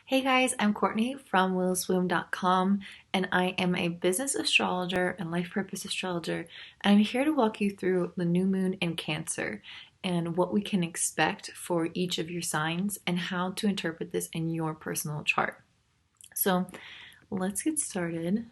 Hey guys, I'm Courtney from willswim.com, and I am a business astrologer and life purpose astrologer. And I'm here to walk you through the new moon in Cancer and what we can expect for each of your signs and how to interpret this in your personal chart. So let's get started.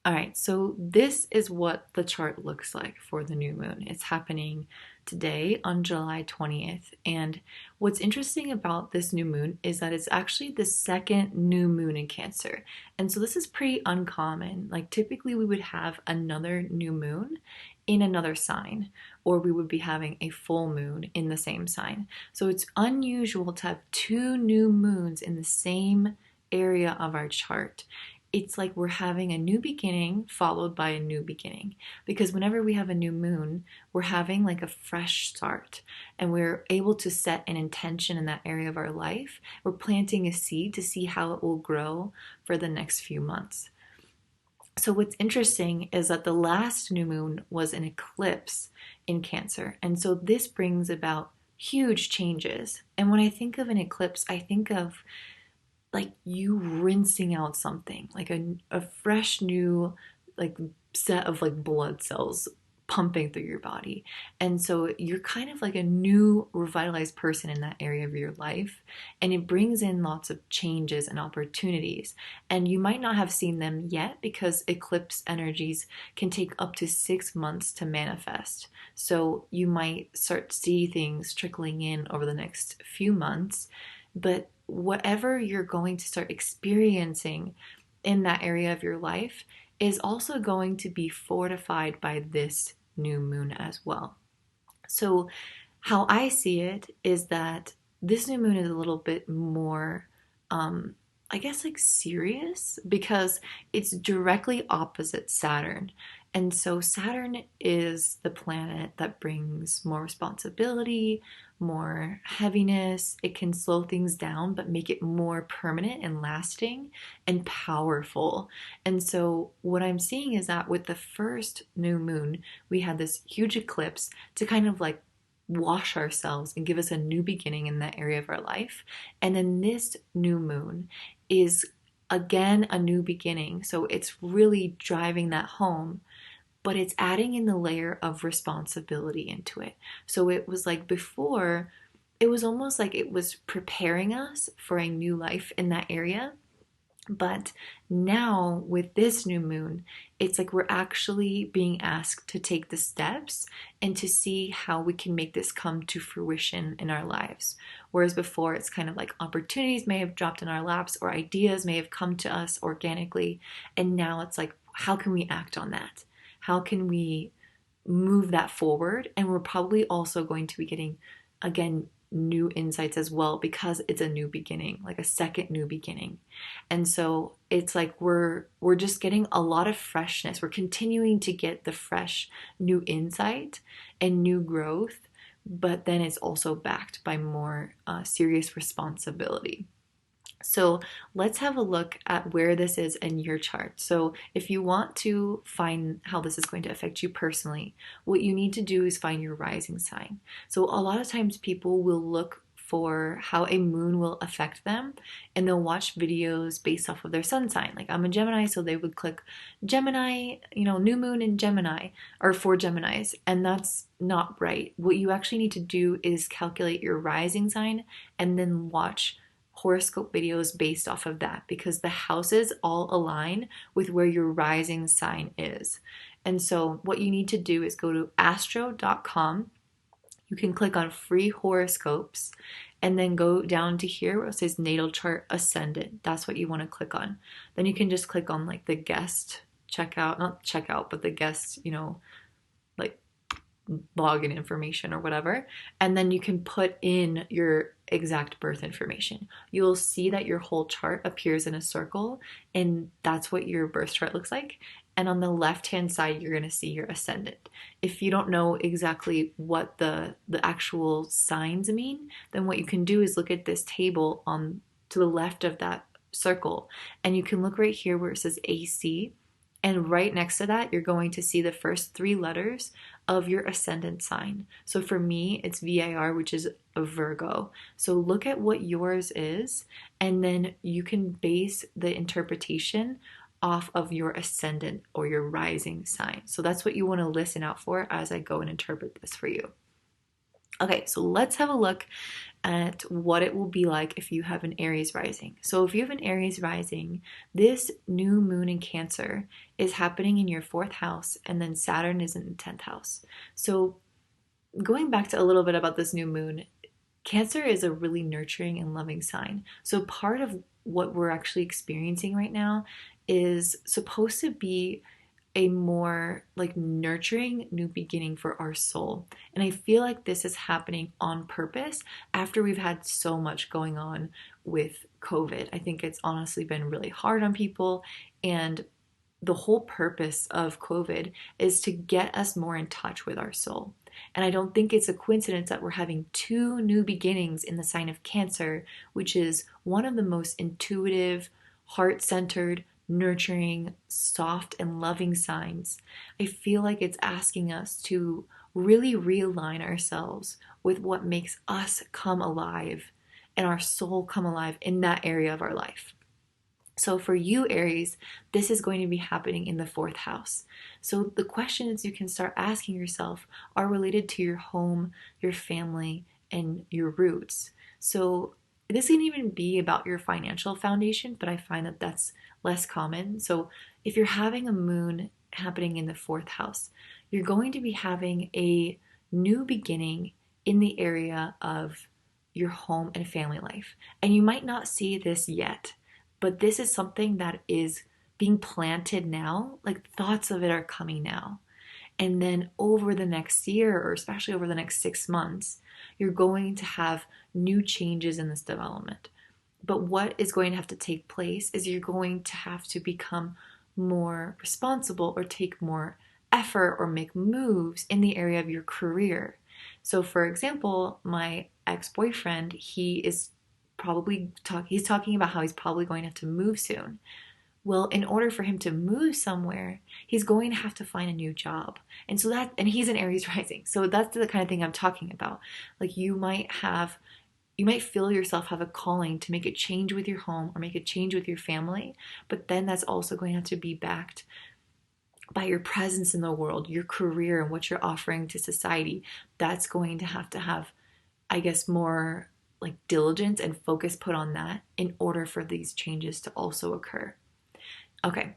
All right, so this is what the chart looks like for the new moon. It's happening today on July 20th. And what's interesting about this new moon is that it's actually the second new moon in Cancer. And so this is pretty uncommon. Like typically we would have another new moon in another sign, or we would be having a full moon in the same sign. So it's unusual to have two new moons in the same area of our chart. It's like we're having a new beginning followed by a new beginning, because whenever we have a new moon, we're having like a fresh start, and we're able to set an intention in that area of our life. We're planting a seed to see how it will grow for the next few months. So what's interesting is that the last new moon was an eclipse in Cancer, and so this brings about huge changes. And when I think of an eclipse, I think of like you rinsing out something, like a fresh new like set of like blood cells pumping through your body. And so you're kind of like a new revitalized person in that area of your life, and it brings in lots of changes and opportunities. And you might not have seen them yet because eclipse energies can take up to 6 months to manifest. So you might start to see things trickling in over the next few months, but whatever you're going to start experiencing in that area of your life is also going to be fortified by this new moon as well. So, how I see it is that this new moon is a little bit more, I guess, like serious because it's directly opposite Saturn. And so Saturn is the planet that brings more responsibility, more heaviness. It can slow things down, but make it more permanent and lasting and powerful. And so, what I'm seeing is that with the first new moon, we had this huge eclipse to kind of like wash ourselves and give us a new beginning in that area of our life. And then this new moon is again a new beginning. So it's really driving that home, but it's adding in the layer of responsibility into it. So it was like before, it was almost like it was preparing us for a new life in that area. But now with this new moon, it's like we're actually being asked to take the steps and to see how we can make this come to fruition in our lives. Whereas before, it's kind of like opportunities may have dropped in our laps or ideas may have come to us organically. And now it's like, how can we act on that? How can we move that forward? And we're probably also going to be getting, again, new insights as well because it's a new beginning, like a second new beginning. And so it's like we're just getting a lot of freshness. We're continuing to get the fresh new insight and new growth, but then it's also backed by more serious responsibility. So let's have a look at where this is in your chart. So if you want to find how this is going to affect you personally, what you need to do is find your rising sign. So a lot of times people will look for how a moon will affect them, and they'll watch videos based off of their sun sign. Like I'm a Gemini, so they would click Gemini, new moon in Gemini, or for Geminis, and that's not right. What you actually need to do is calculate your rising sign and then watch horoscope videos based off of that, because the houses all align with where your rising sign is. And so what you need to do is go to astro.com. You can click on free horoscopes and then go down to here where it says natal chart ascendant. That's what you want to click on. Then you can just click on like the guest checkout, not checkout, but the guest, like login information or whatever, and then you can put in your exact birth information. You'll see that your whole chart appears in a circle, and that's what your birth chart looks like. And on the left hand side, you're going to see your ascendant. If you don't know exactly what the actual signs mean, then what you can do is look at this table on to the left of that circle, and you can look right here where it says AC, And right next to that, you're going to see the first three letters of your ascendant sign. So for me, it's VIR, which is a Virgo. So look at what yours is, and then you can base the interpretation off of your ascendant or your rising sign. So that's what you want to listen out for as I go and interpret this for you. Okay, so let's have a look at what it will be like if you have an Aries rising. So if you have an Aries rising, this new moon in Cancer is happening in your fourth house, and then Saturn is in the 10th house. So going back to a little bit about this new moon, Cancer is a really nurturing and loving sign. So part of what we're actually experiencing right now is supposed to be a more like nurturing new beginning for our soul. And I feel like this is happening on purpose after we've had so much going on with COVID. I think it's honestly been really hard on people, and the whole purpose of COVID is to get us more in touch with our soul. And I don't think it's a coincidence that we're having two new beginnings in the sign of Cancer, which is one of the most intuitive, heart centered, nurturing, soft, and loving signs. I feel like it's asking us to really realign ourselves with what makes us come alive and our soul come alive in that area of our life. So for you, Aries, this is going to be happening in the fourth house. So the questions you can start asking yourself are related to your home, your family, and your roots. So this can even be about your financial foundation, but I find that that's less common. So if you're having a moon happening in the fourth house, you're going to be having a new beginning in the area of your home and family life. And you might not see this yet, but this is something that is being planted now, like thoughts of it are coming now. And then over the next year, or especially over the next 6 months, you're going to have new changes in this development. But what is going to have to take place is you're going to have to become more responsible or take more effort or make moves in the area of your career. So for example, my ex-boyfriend, he's talking about how he's probably going to have to move soon. Well, in order for him to move somewhere, he's going to have to find a new job. And he's an Aries rising. So that's the kind of thing I'm talking about. Like you might feel yourself have a calling to make a change with your home or make a change with your family, but then that's also going to have to be backed by your presence in the world, your career, and what you're offering to society. That's going to have, I guess, more like diligence and focus put on that in order for these changes to also occur. Okay,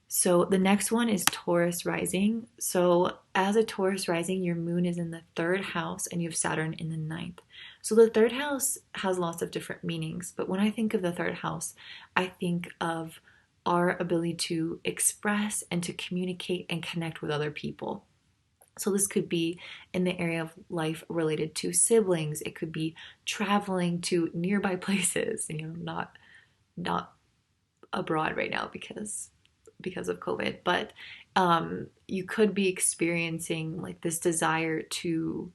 so the next one is Taurus rising. So as a Taurus rising, your moon is in the third house and you have Saturn in the ninth. So the third house has lots of different meanings, but when I think of the third house, I think of our ability to express and to communicate and connect with other people. So this could be in the area of life related to siblings. It could be traveling to nearby places, not abroad right now because of COVID, but you could be experiencing like this desire to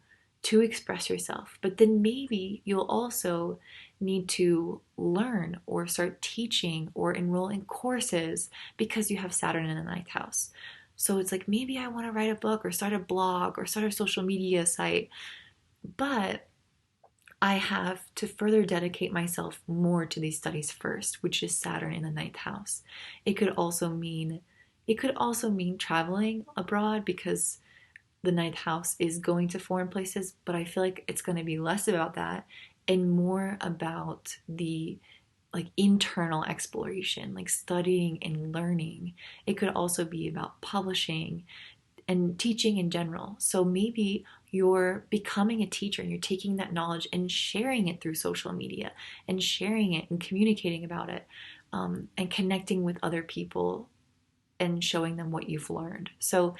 express yourself. But then maybe you'll also need to learn or start teaching or enroll in courses because you have Saturn in the ninth house. So it's like maybe I want to write a book or start a blog or start a social media site, but I have to further dedicate myself more to these studies first, which is Saturn in the ninth house. It could also mean traveling abroad because the ninth house is going to foreign places, but I feel like it's going to be less about that and more about the like internal exploration, like studying and learning. It could also be about publishing and teaching in general. So maybe you're becoming a teacher and you're taking that knowledge and sharing it through social media and sharing it and communicating about it, and connecting with other people and showing them what you've learned. So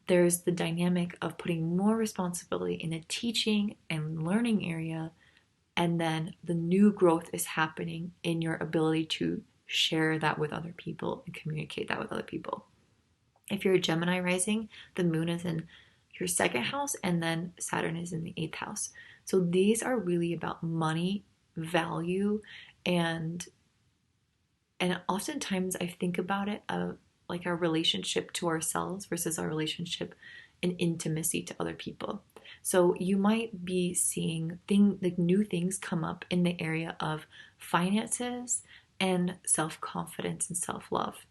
there's the dynamic of putting more responsibility in the teaching and learning area, and then the new growth is happening in your ability to share that with other people and communicate that with other people. If you're a Gemini rising, the moon is in your second house and then Saturn is in the eighth house. So these are really about money, value, and oftentimes I think about it like our relationship to ourselves versus our relationship and intimacy to other people. So you might be seeing like new things come up in the area of finances and self-confidence and self-love.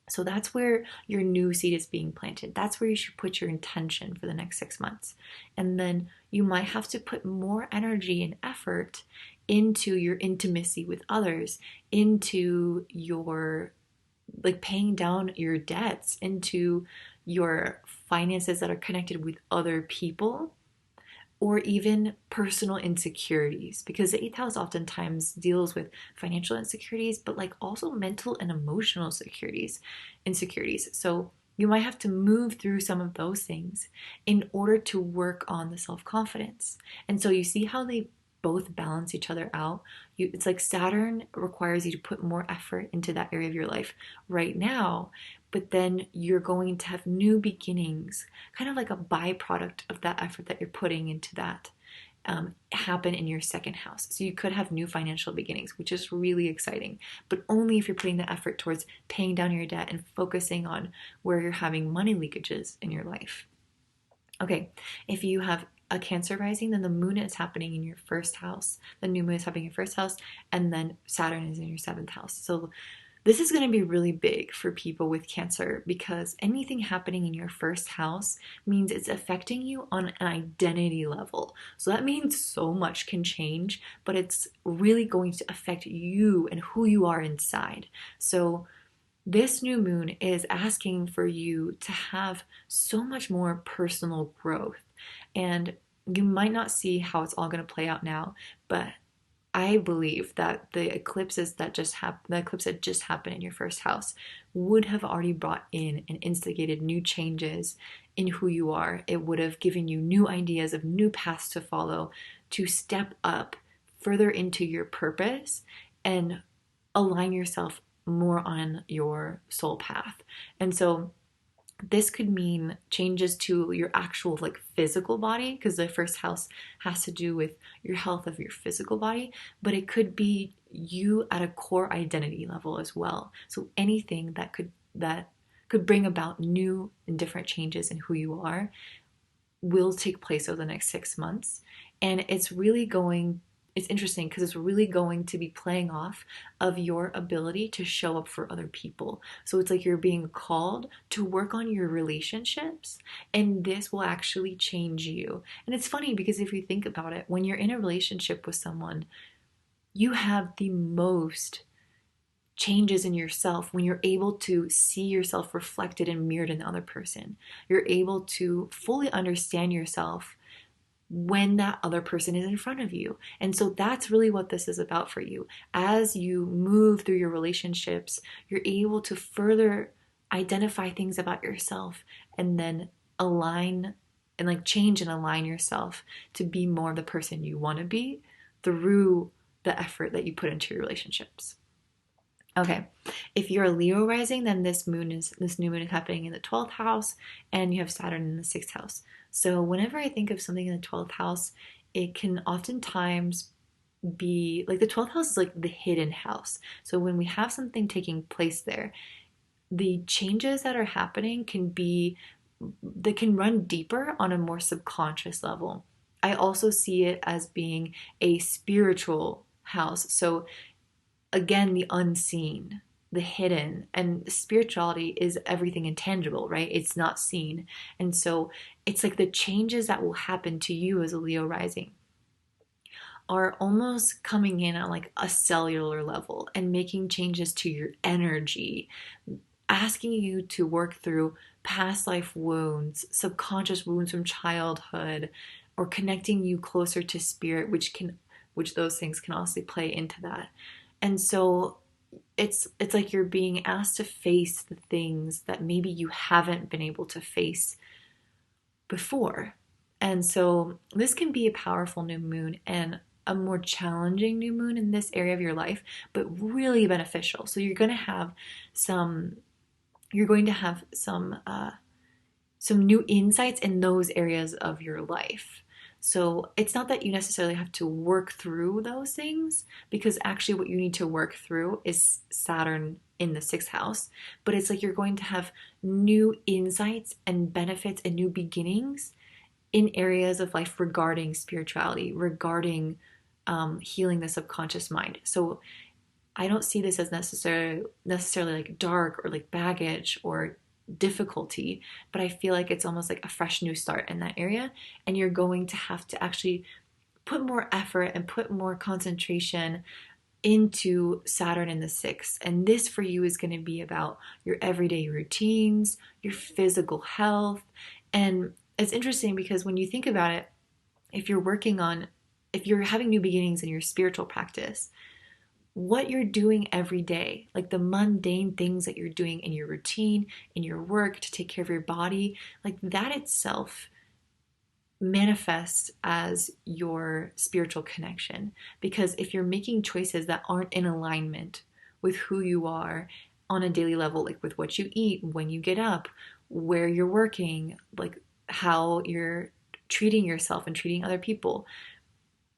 So that's where your new seed is being planted. That's where you should put your intention for the next 6 months. And then you might have to put more energy and effort into your intimacy with others, into your like paying down your debts, into your finances that are connected with other people, or even personal insecurities, because the eighth house oftentimes deals with financial insecurities, but like also mental and emotional insecurities. So you might have to move through some of those things in order to work on the self-confidence. And so you see how they both balance each other out. It's like Saturn requires you to put more effort into that area of your life right now, but then you're going to have new beginnings, kind of like a byproduct of that effort that you're putting into that, happen in your second house. So you could have new financial beginnings, which is really exciting, but only if you're putting the effort towards paying down your debt and focusing on where you're having money leakages in your life. Okay, if you have a Cancer rising, then the moon is happening in your first house. The new moon is happening in your first house, and then Saturn is in your seventh house. So this is going to be really big for people with Cancer, because anything happening in your first house means it's affecting you on an identity level. So that means so much can change, but it's really going to affect you and who you are inside. So this new moon is asking for you to have so much more personal growth. And you might not see how it's all going to play out now, but I believe that the eclipse that just happened in your first house would have already brought in and instigated new changes in who you are. It would have given you new ideas of new paths to follow, to step up further into your purpose and align yourself more on your soul path. And so this could mean changes to your actual like physical body, because the first house has to do with your health of your physical body, but it could be you at a core identity level as well. So anything that could bring about new and different changes in who you are will take place over the next 6 months. And it's interesting because it's really going to be playing off of your ability to show up for other people. So it's like you're being called to work on your relationships, and this will actually change you. And it's funny because if you think about it, when you're in a relationship with someone, you have the most changes in yourself when you're able to see yourself reflected and mirrored in the other person. You're able to fully understand yourself when that other person is in front of you. And so that's really what this is about for you. As you move through your relationships, you're able to further identify things about yourself and then align and like change and align yourself to be more the person you want to be through the effort that you put into your relationships. Okay, if you're a Leo rising, then this new moon is happening in the 12th house, and you have Saturn in the 6th house. So whenever I think of something in the 12th house, it can oftentimes be like the 12th house is like the hidden house. So when we have something taking place there, the changes that are happening they can run deeper on a more subconscious level. I also see it as being a spiritual house. So again, the unseen, the hidden, and spirituality is everything intangible, right? It's not seen. And so it's like the changes that will happen to you as a Leo rising are almost coming in at like a cellular level and making changes to your energy, asking you to work through past life wounds, subconscious wounds from childhood, or connecting you closer to spirit, which those things can also play into that. And so it's like you're being asked to face the things that maybe you haven't been able to face before. And so this can be a powerful new moon and a more challenging new moon in this area of your life, but really beneficial. So you're going to have some new insights in those areas of your life. So it's not that you necessarily have to work through those things, because actually what you need to work through is Saturn in the sixth house. But it's like you're going to have new insights and benefits and new beginnings in areas of life regarding spirituality, regarding healing the subconscious mind. So I don't see this as necessarily like dark or like baggage or difficulty, but I feel like it's almost like a fresh new start in that area. And you're going to have to actually put more effort and put more concentration into Saturn in the sixth. And this for you is going to be about your everyday routines, your physical health. And it's interesting because when you think about it, if you're working on, if you're having new beginnings in your spiritual practice, what you're doing every day, like the mundane things that you're doing in your routine, in your work to take care of your body, like that itself manifests as your spiritual connection. Because if you're making choices that aren't in alignment with who you are on a daily level, like with what you eat, when you get up, where you're working, like how you're treating yourself and treating other people,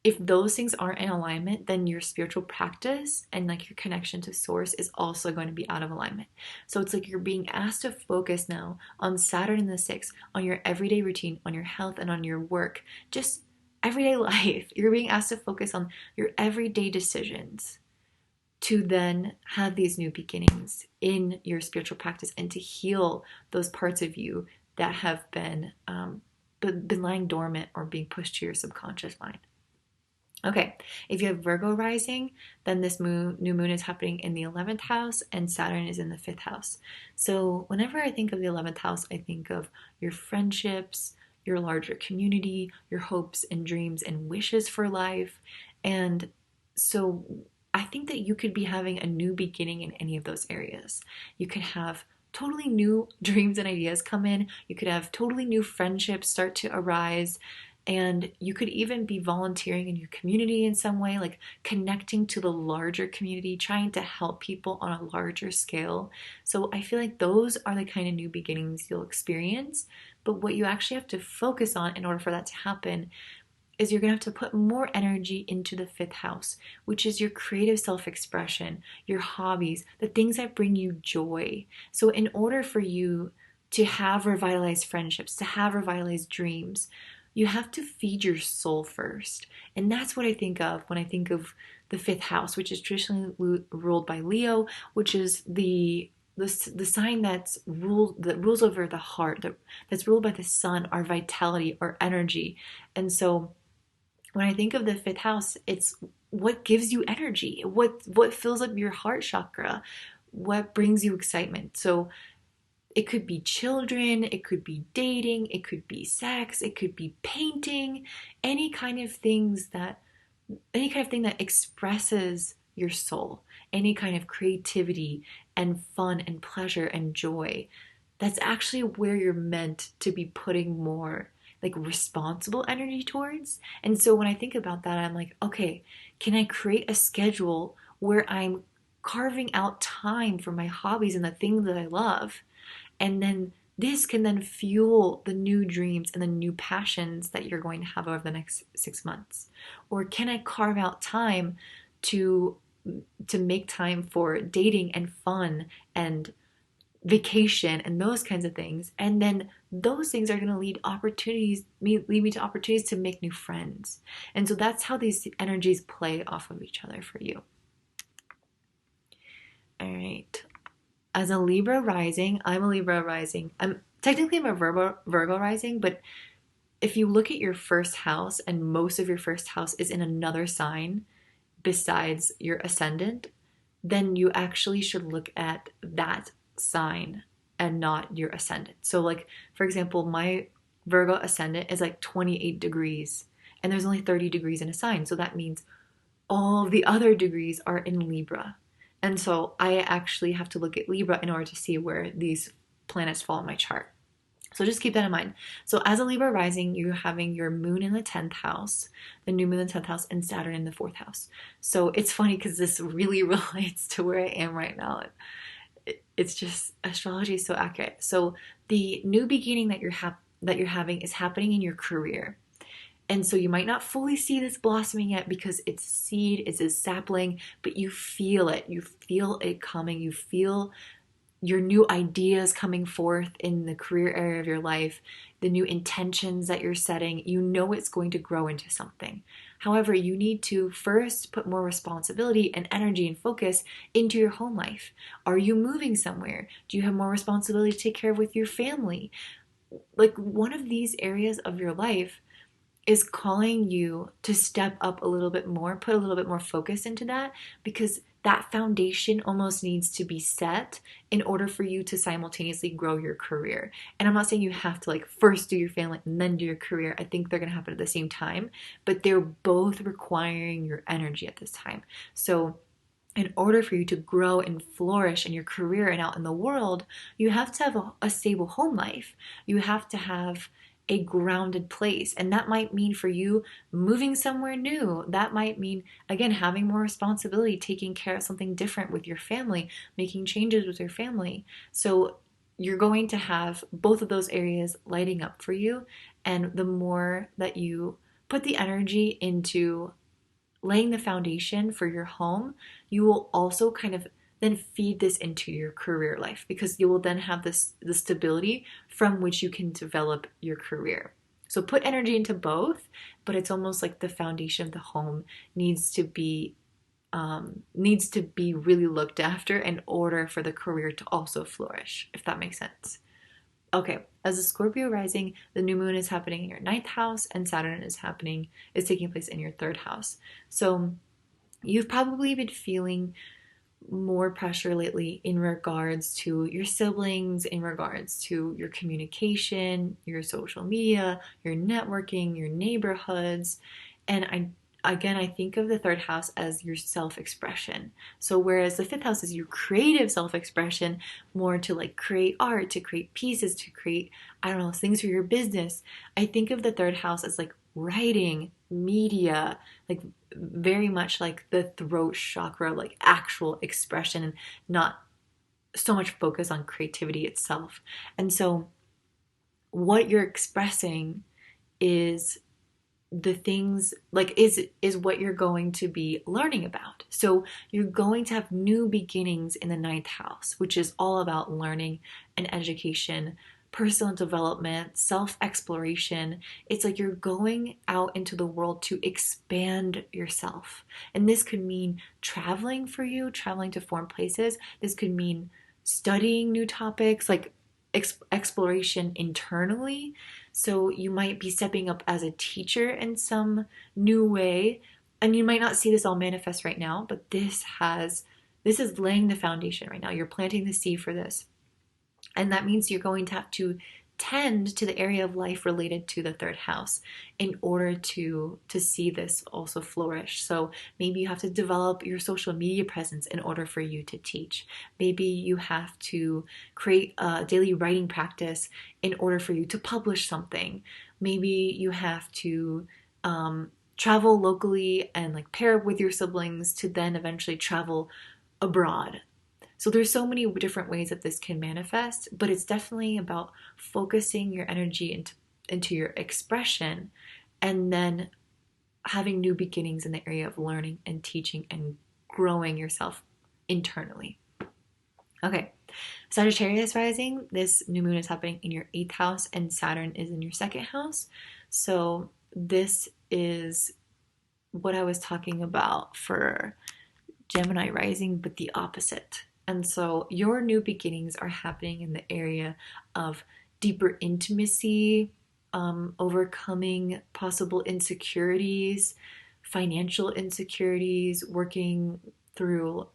if those things aren't in alignment, then your spiritual practice and like your connection to source is also going to be out of alignment. So it's like you're being asked to focus now on Saturn in the sixth, on your everyday routine, on your health, and on your work, just everyday life. You're being asked to focus on your everyday decisions to then have these new beginnings in your spiritual practice and to heal those parts of you that have been lying dormant or being pushed to your subconscious mind. Okay, if you have Virgo rising, then this new moon is happening in the 11th house and Saturn is in the 5th house. So whenever I think of the 11th house, I think of your friendships, your larger community, your hopes and dreams and wishes for life. And so I think that you could be having a new beginning in any of those areas. You could have totally new dreams and ideas come in. You could have totally new friendships start to arise. And you could even be volunteering in your community in some way, like connecting to the larger community, trying to help people on a larger scale. So I feel like those are the kind of new beginnings you'll experience. But what you actually have to focus on in order for that to happen is you're going to have to put more energy into the 5th house, which is your creative self-expression, your hobbies, the things that bring you joy. So in order for you to have revitalized friendships, to have revitalized dreams, you have to feed your soul first. And that's what I think of when I think of the 5th house, which is traditionally ruled by Leo, which is the sign that rules over the heart, that's ruled by the sun, our vitality, our energy. And so when I think of the 5th house, it's what gives you energy, what fills up your heart chakra, what brings you excitement. So it could be children, it could be dating, it could be sex, it could be painting, any kind of thing that expresses your soul, any kind of creativity and fun and pleasure and joy. That's actually where you're meant to be putting more like responsible energy towards. And so when I think about that, I'm like, okay, can I create a schedule where I'm carving out time for my hobbies and the things that I love? And then this can then fuel the new dreams and the new passions that you're going to have over the next 6 months. Or can I carve out time to make time for dating and fun and vacation and those kinds of things? And then those things are going to lead me to opportunities to make new friends. And so that's how these energies play off of each other for you. All right. As a Libra rising, I'm a Libra rising. I'm a Virgo rising, but if you look at your first house and most of your first house is in another sign besides your ascendant, then you actually should look at that sign and not your ascendant. So like, for example, my Virgo ascendant is like 28 degrees and there's only 30 degrees in a sign. So that means all the other degrees are in Libra. And so I actually have to look at Libra in order to see where these planets fall in my chart. So just keep that in mind. So as a Libra rising, you're having your moon in the 10th house, the new moon in the 10th house, and Saturn in the 4th house. So it's funny because this really relates to where I am right now. It's just, astrology is so accurate. So the new beginning that you're having is happening in your career. And so you might not fully see this blossoming yet because it's a seed, it's a sapling, but you feel it. You feel it coming. You feel your new ideas coming forth in the career area of your life, the new intentions that you're setting. You know it's going to grow into something. However, you need to first put more responsibility and energy and focus into your home life. Are you moving somewhere? Do you have more responsibility to take care of with your family? Like, one of these areas of your life is calling you to step up a little bit more, put a little bit more focus into that, because that foundation almost needs to be set in order for you to simultaneously grow your career. And I'm not saying you have to like first do your family and then do your career. I think they're going to happen at the same time, but they're both requiring your energy at this time. So in order for you to grow and flourish in your career and out in the world, you have to have a stable home life. You have to have a grounded place. And that might mean for you moving somewhere new. That might mean, again, having more responsibility, taking care of something different with your family, making changes with your family. So you're going to have both of those areas lighting up for you. And the more that you put the energy into laying the foundation for your home, you will also kind of then feed this into your career life, because you will then have the stability from which you can develop your career. So put energy into both, but it's almost like the foundation of the home needs to be really looked after in order for the career to also flourish, if that makes sense. Okay, as a Scorpio rising, the new moon is happening in your ninth house, and Saturn is taking place in your third house. So you've probably been feeling more pressure lately in regards to your siblings, in regards to your communication, your social media, your networking, your neighborhoods. And I think of the third house as your self-expression. So whereas the fifth house is your creative self-expression, more to like create art, to create pieces, to create, I don't know, things for your business, I think of the third house as like writing, media, like very much like the throat chakra, like actual expression, and not so much focus on creativity itself. And so what you're expressing is the things like is what you're going to be learning about. So you're going to have new beginnings in the ninth house, which is all about learning and education, personal development, self-exploration. It's like you're going out into the world to expand yourself. And this could mean traveling for you, traveling to foreign places. This could mean studying new topics, like exploration internally. So you might be stepping up as a teacher in some new way. And you might not see this all manifest right now, but this is laying the foundation right now. You're planting the seed for this. And that means you're going to have to tend to the area of life related to the third house in order to see this also flourish. So maybe you have to develop your social media presence in order for you to teach. Maybe you have to create a daily writing practice in order for you to publish something. Maybe you have to travel locally and like pair up with your siblings to then eventually travel abroad. So there's so many different ways that this can manifest, but it's definitely about focusing your energy into your expression, and then having new beginnings in the area of learning and teaching and growing yourself internally. Okay, Sagittarius rising, this new moon is happening in your 8th house and Saturn is in your 2nd house. So this is what I was talking about for Gemini rising, but the opposite. And so your new beginnings are happening in the area of deeper intimacy, overcoming possible insecurities, financial insecurities, working through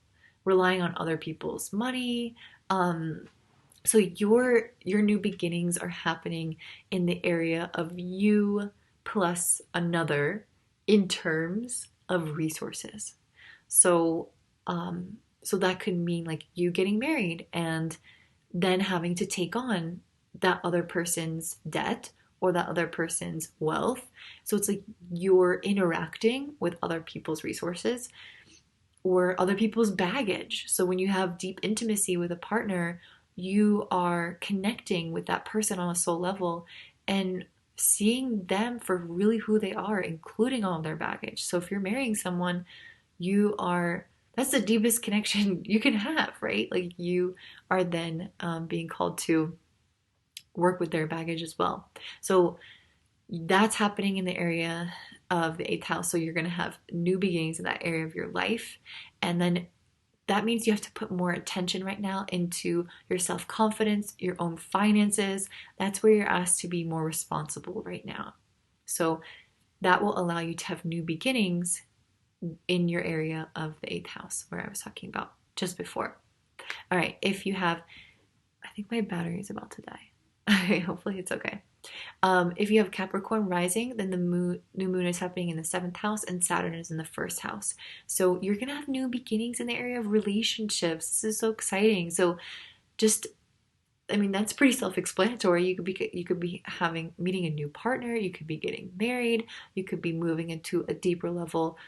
relying on other people's money. So your new beginnings are happening in the area of you plus another in terms of resources. So that could mean like you getting married and then having to take on that other person's debt or that other person's wealth. So it's like you're interacting with other people's resources or other people's baggage. So when you have deep intimacy with a partner, you are connecting with that person on a soul level, and seeing them for really who they are, including all of their baggage. So if you're marrying someone, that's the deepest connection you can have, right? Like you are then being called to work with their baggage as well. So that's happening in the area of the eighth house. So you're going to have new beginnings in that area of your life. And then that means you have to put more attention right now into your self confidence, your own finances. That's where you're asked to be more responsible right now. So that will allow you to have new beginnings in your area of the eighth house, where I was talking about just before. All right, if you have, I think my battery is about to die. Hopefully it's okay. If you have Capricorn rising, then the new moon is happening in the seventh house and Saturn is in the first house. So you're going to have new beginnings in the area of relationships. This is so exciting. So that's pretty self-explanatory. You could be meeting a new partner. You could be getting married. You could be moving into a deeper level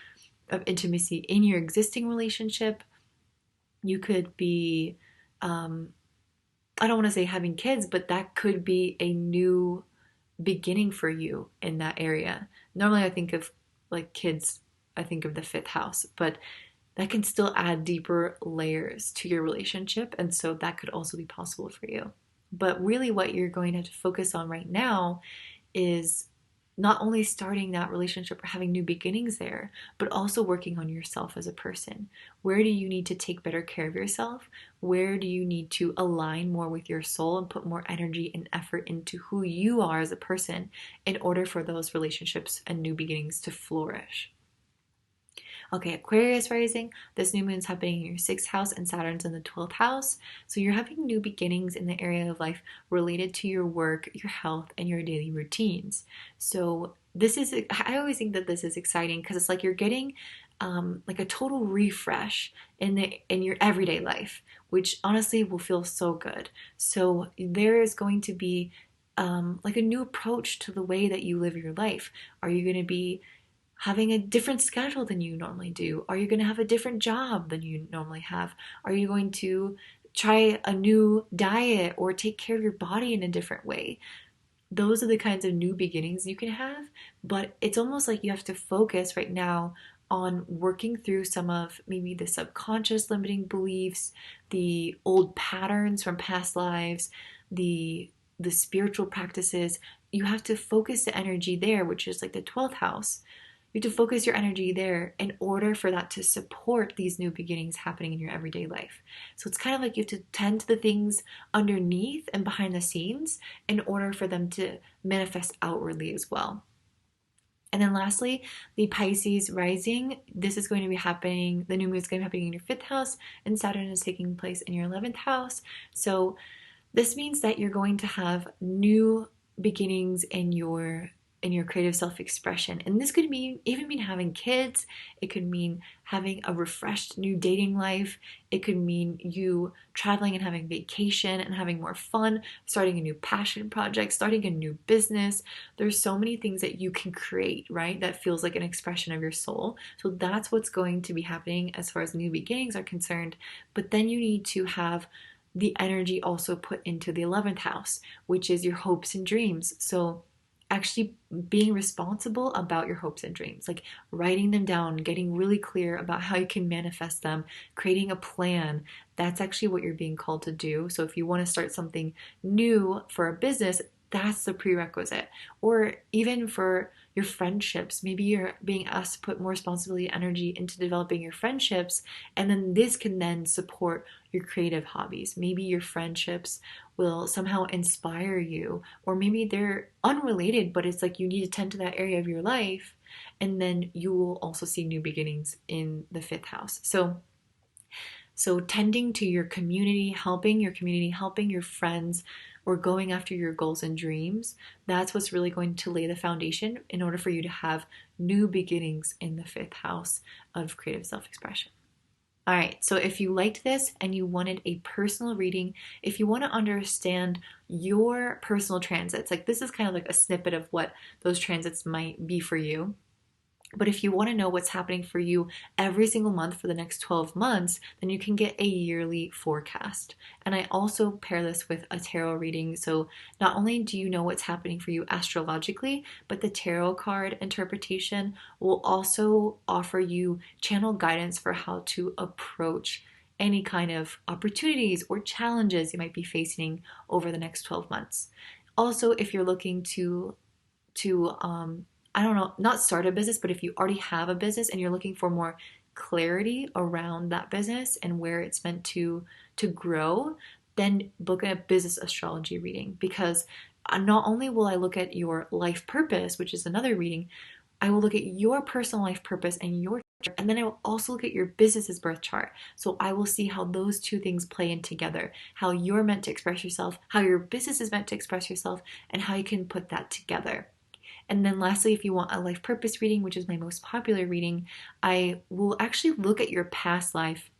of intimacy in your existing relationship. You could be, I don't want to say having kids, but that could be a new beginning for you in that area. Normally I think of like kids, I think of the fifth house, but that can still add deeper layers to your relationship. And so that could also be possible for you. But really what you're going to have to focus on right now is not only starting that relationship or having new beginnings there, but also working on yourself as a person. Where do you need to take better care of yourself? Where do you need to align more with your soul and put more energy and effort into who you are as a person in order for those relationships and new beginnings to flourish? Okay, Aquarius rising, this new moon's happening in your sixth house and Saturn's in the 12th house. So you're having new beginnings in the area of life related to your work, your health, and your daily routines. So I always think that this is exciting because it's like you're getting like a total refresh in your everyday life, which honestly will feel so good. So there is going to be like a new approach to the way that you live your life. Are you going to be having a different schedule than you normally do? Are you going to have a different job than you normally have? Are you going to try a new diet or take care of your body in a different way? Those are the kinds of new beginnings you can have, but it's almost like you have to focus right now on working through some of maybe the subconscious limiting beliefs, the old patterns from past lives, the spiritual practices. You have to focus the energy there, which is like the 12th house. You have to focus your energy there in order for that to support these new beginnings happening in your everyday life. So it's kind of like you have to tend to the things underneath and behind the scenes in order for them to manifest outwardly as well. And then lastly, the Pisces rising, this is going to be happening, the new moon is going to be happening in your fifth house, and Saturn is taking place in your 11th house. So this means that you're going to have new beginnings in your creative self-expression. And this could even mean having kids. It could mean having a refreshed new dating life. It could mean you traveling and having vacation and having more fun, starting a new passion project, starting a new business. There's so many things that you can create, right? That feels like an expression of your soul. So that's what's going to be happening as far as new beginnings are concerned. But then you need to have the energy also put into the 11th house, which is your hopes and dreams. So actually being responsible about your hopes and dreams, like writing them down, getting really clear about how you can manifest them, creating a plan. That's actually what you're being called to do. So if you want to start something new for a business, that's the prerequisite. Or even for your friendships, maybe you're being asked to put more responsibility and energy into developing your friendships, and then this can then support your creative hobbies. Maybe your friendships will somehow inspire you, or maybe they're unrelated, but it's like you need to tend to that area of your life, and then you will also see new beginnings in the fifth house. So tending to your community, helping your friends, or going after your goals and dreams, that's what's really going to lay the foundation in order for you to have new beginnings in the fifth house of creative self-expression. All right, so if you liked this and you wanted a personal reading, if you want to understand your personal transits, like this is kind of like a snippet of what those transits might be for you. But if you want to know what's happening for you every single month for the next 12 months, then you can get a yearly forecast. And I also pair this with a tarot reading. So not only do you know what's happening for you astrologically, but the tarot card interpretation will also offer you channel guidance for how to approach any kind of opportunities or challenges you might be facing over the next 12 months. Also, if you're looking to I don't know, not start a business, but if you already have a business and you're looking for more clarity around that business and where it's meant to grow, then book a business astrology reading, because not only will I look at your life purpose, which is another reading, I will look at your personal life purpose and your chart, and then I will also look at your business's birth chart. So I will see how those two things play in together, how you're meant to express yourself, how your business is meant to express yourself, and how you can put that together. And then lastly, if you want a life purpose reading, which is my most popular reading, I will actually look at your past life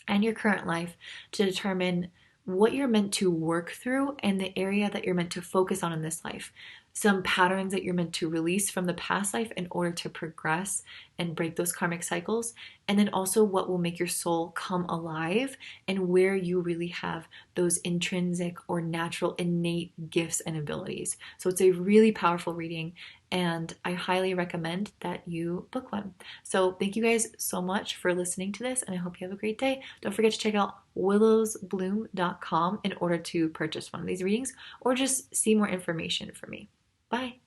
and your current life to determine what you're meant to work through and the area that you're meant to focus on in this life. Some patterns that you're meant to release from the past life in order to progress and break those karmic cycles. And then also what will make your soul come alive and where you really have those intrinsic or natural innate gifts and abilities. So it's a really powerful reading, and I highly recommend that you book one. So thank you guys so much for listening to this, and I hope you have a great day. Don't forget to check out willowsbloom.com in order to purchase one of these readings or just see more information from me. Bye.